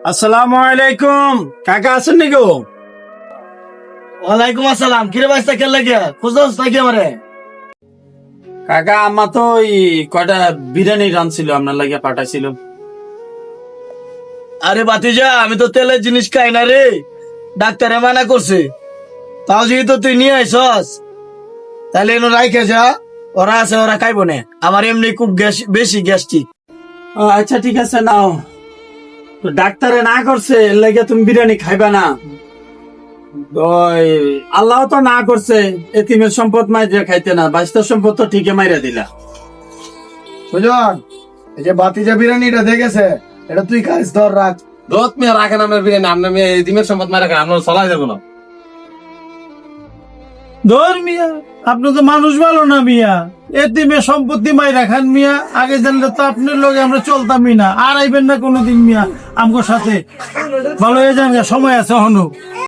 আসসালামু আলাইকুম, কাকা আছেন নাকি? ওয়ালাইকুম আসসালাম। কিরে বাইস্তা কে লাগে খুঁজছ নাকি আমারে? কাকা আমা তো ওই কয়টা বিরিয়ানি রানছিল, আপনার লাগিয়া পাঠাইছিল। আরে বাতিজা, আমি তো তেলের জিনিস খাই না রে, ডাক্তারে মানা করছে। তাও যেহেতু তুই নিয়ে আইসস, তাহলে এনে রাইখে যা। ওরা আছে, ওরা খাইবো না। আমার এমনি খুব গ্যাস, বেশি গ্যাস্ট্রিক। আচ্ছা ঠিক আছে, নাও। তো ডাক্তারে না করছে এর লাগিয়া তুমি বিরিয়ানি খাইবা না। ওই আল্লাহ তো না করছে এতিমের সম্পদ মাইরা খাইতে না, বাস্তব সম্পদ তো ঠিকই মাইরা দিলা। বুঝলেন, এই যে বাতিজা বিরিয়ানিটা দেখেছে, এটা তুই খাইস, ধর রাখ। দোত মেয়ে রাখেন আপনার বিরিয়ানি, আপনার মেয়ে ডিমের সম্পদ মারা রাখেন, আপনার চলাই যাবো না। ধর মিয়া, আপনি তো মানুষ ভালো না মিয়া। এতিমে সম্পত্তি মাইরা খান মিয়া। আগে জানলে তো আপনার লগে আমরা চলতামই না। আর আইবেন না কোনোদিন মিয়া আমগোর সাথে। ভালো হয়ে যান, সময় আছে হনু।